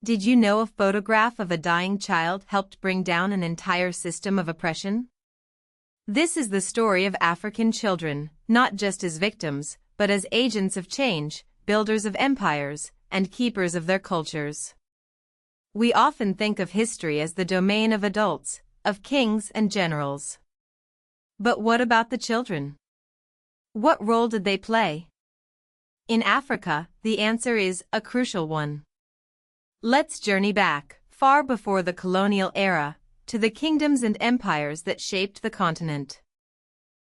Did you know a photograph of a dying child helped bring down an entire system of oppression? This is the story of African children, not just as victims, but as agents of change, builders of empires, and keepers of their cultures. We often think of history as the domain of adults, of kings and generals. But what about the children? What role did they play? In Africa, the answer is a crucial one. Let's journey back, far before the colonial era, to the kingdoms and empires that shaped the continent.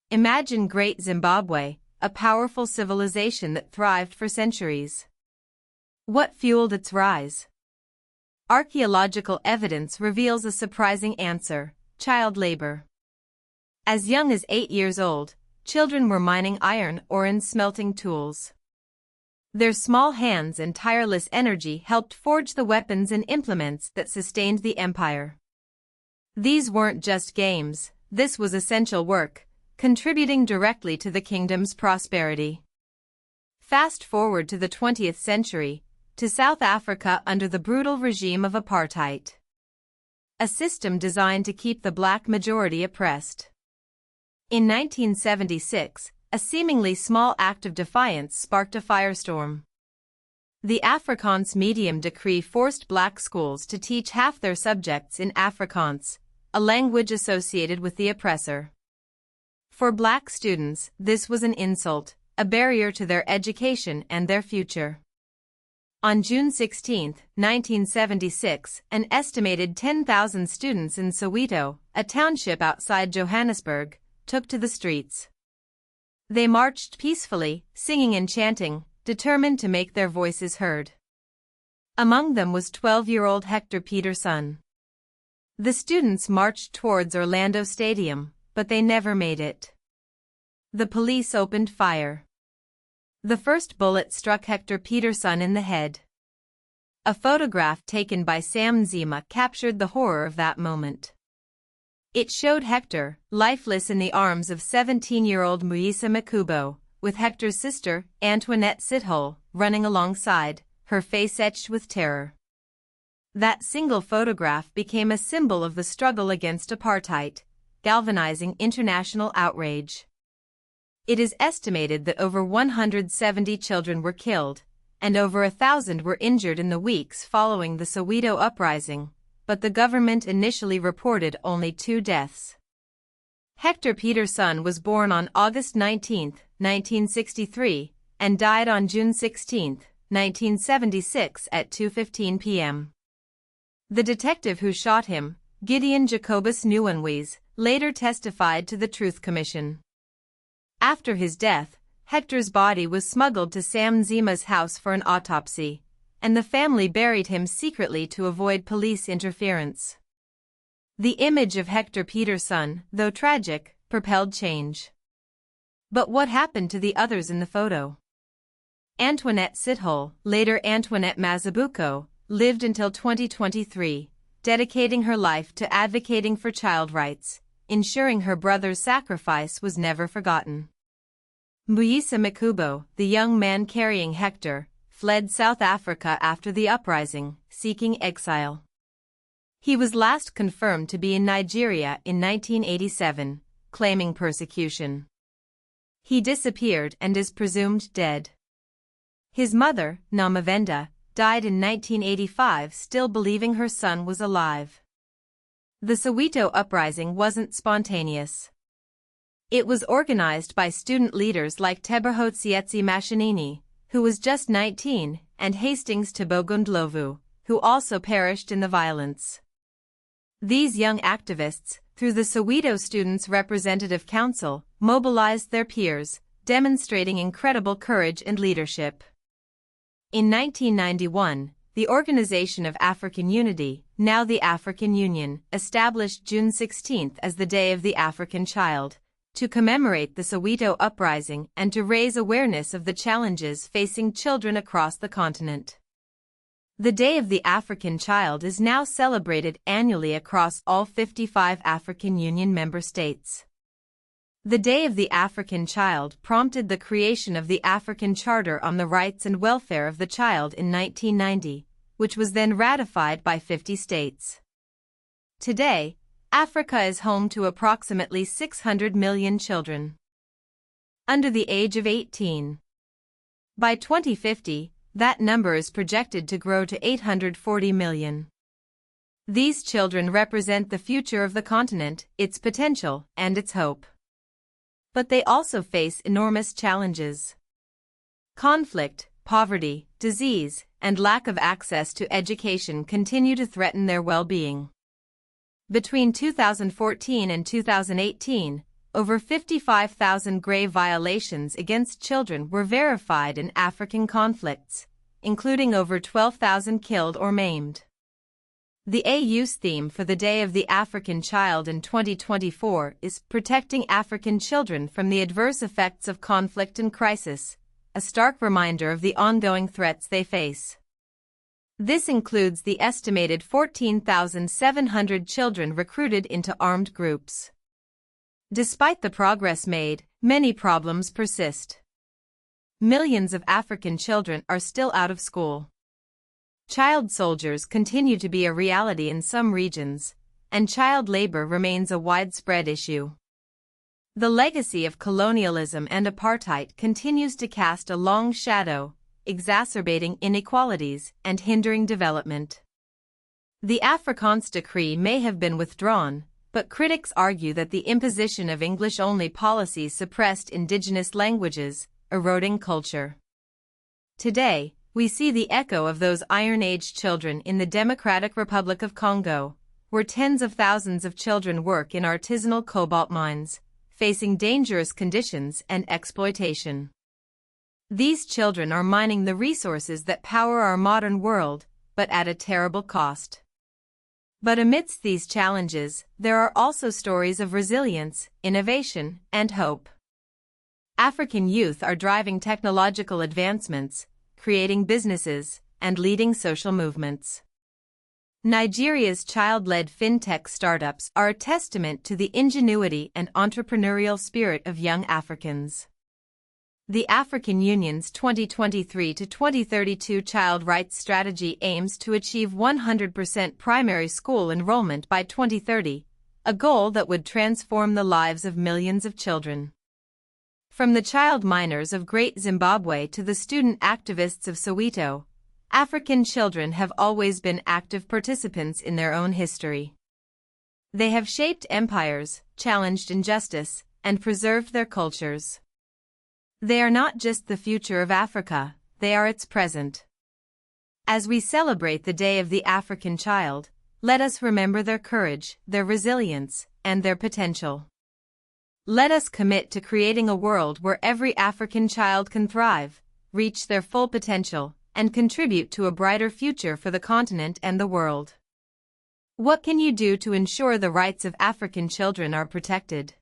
Imagine Great Zimbabwe, a powerful civilization that thrived for centuries. What fueled its rise? Archaeological evidence reveals a surprising answer: child labor. As young as 8 years old, children were mining iron ore and smelting tools. Their small hands and tireless energy helped forge the weapons and implements that sustained the empire. These weren't just games, this was essential work, contributing directly to the kingdom's prosperity. Fast forward to the 20th century, to South Africa under the brutal regime of apartheid. A system designed to keep the black majority oppressed. In 1976, a seemingly small act of defiance sparked a firestorm. The Afrikaans Medium Decree forced black schools to teach half their subjects in Afrikaans, a language associated with the oppressor. For black students, this was an insult, a barrier to their education and their future. On June 16, 1976, an estimated 10,000 students in Soweto, a township outside Johannesburg, took to the streets. They marched peacefully, singing and chanting, determined to make their voices heard. Among them was 12-year-old Hector Pieterson. The students marched towards Orlando Stadium, but they never made it. The police opened fire. The first bullet struck Hector Pieterson in the head. A photograph taken by Sam Nzima captured the horror of that moment. It showed Hector, lifeless in the arms of 17-year-old Mbuyisa Makubo, with Hector's sister, Antoinette Sithole, running alongside, her face etched with terror. That single photograph became a symbol of the struggle against apartheid, galvanizing international outrage. It is estimated that over 170 children were killed, and over 1,000 were injured in the weeks following the Soweto Uprising, but the government initially reported only 2 deaths. Hector Pieterson was born on August 19, 1963, and died on June 16, 1976 at 2:15 p.m. The detective who shot him, Gideon Jacobus Nieuwenhuys, later testified to the Truth Commission. After his death, Hector's body was smuggled to Sam Nzima's house for an autopsy, and the family buried him secretly to avoid police interference. The image of Hector Pieterson, though tragic, propelled change. But what happened to the others in the photo? Antoinette Sithole, later Antoinette Mazibuko, lived until 2023, dedicating her life to advocating for child rights, ensuring her brother's sacrifice was never forgotten. Mbuyisa Makubo, the young man carrying Hector, fled South Africa after the uprising, seeking exile. He was last confirmed to be in Nigeria in 1987, claiming persecution. He disappeared and is presumed dead. His mother, Namavenda, died in 1985, still believing her son was alive. The Soweto uprising wasn't spontaneous. It was organized by student leaders like Tebohotsietsi Mashinini, who was just 19, and Hastings Tebogundlovu, who also perished in the violence. These young activists, through the Soweto Students' Representative Council, mobilized their peers, demonstrating incredible courage and leadership. In 1991, the Organization of African Unity, now the African Union, established June 16 as the Day of the African Child, to commemorate the Soweto Uprising and to raise awareness of the challenges facing children across the continent. The Day of the African Child is now celebrated annually across all 55 African Union member states. The Day of the African Child prompted the creation of the African Charter on the Rights and Welfare of the Child in 1990, which was then ratified by 50 states. Today, Africa is home to approximately 600 million children under the age of 18. By 2050, that number is projected to grow to 840 million. These children represent the future of the continent, its potential, and its hope. But they also face enormous challenges. Conflict, poverty, disease, and lack of access to education continue to threaten their well-being. Between 2014 and 2018, over 55,000 grave violations against children were verified in African conflicts, including over 12,000 killed or maimed. The AU's theme for the Day of the African Child in 2024 is Protecting African Children from the Adverse Effects of Conflict and Crisis, a stark reminder of the ongoing threats they face. This includes the estimated 14,700 children recruited into armed groups. Despite the progress made, many problems persist. Millions of African children are still out of school. Child soldiers continue to be a reality in some regions, and child labor remains a widespread issue. The legacy of colonialism and apartheid continues to cast a long shadow, exacerbating inequalities and hindering development. The Afrikaans decree may have been withdrawn, but critics argue that the imposition of English-only policies suppressed indigenous languages, eroding culture. Today, we see the echo of those Iron Age children in the Democratic Republic of Congo, where tens of thousands of children work in artisanal cobalt mines, facing dangerous conditions and exploitation. These children are mining the resources that power our modern world, but at a terrible cost. But amidst these challenges, there are also stories of resilience, innovation, and hope. African youth are driving technological advancements, creating businesses, and leading social movements. Nigeria's child-led fintech startups are a testament to the ingenuity and entrepreneurial spirit of young Africans. The African Union's 2023 to 2032 Child Rights Strategy aims to achieve 100% primary school enrollment by 2030, a goal that would transform the lives of millions of children. From the child miners of Great Zimbabwe to the student activists of Soweto, African children have always been active participants in their own history. They have shaped empires, challenged injustice, and preserved their cultures. They are not just the future of Africa, they are its present. As we celebrate the Day of the African Child, let us remember their courage, their resilience, and their potential. Let us commit to creating a world where every African child can thrive, reach their full potential, and contribute to a brighter future for the continent and the world. What can you do to ensure the rights of African children are protected?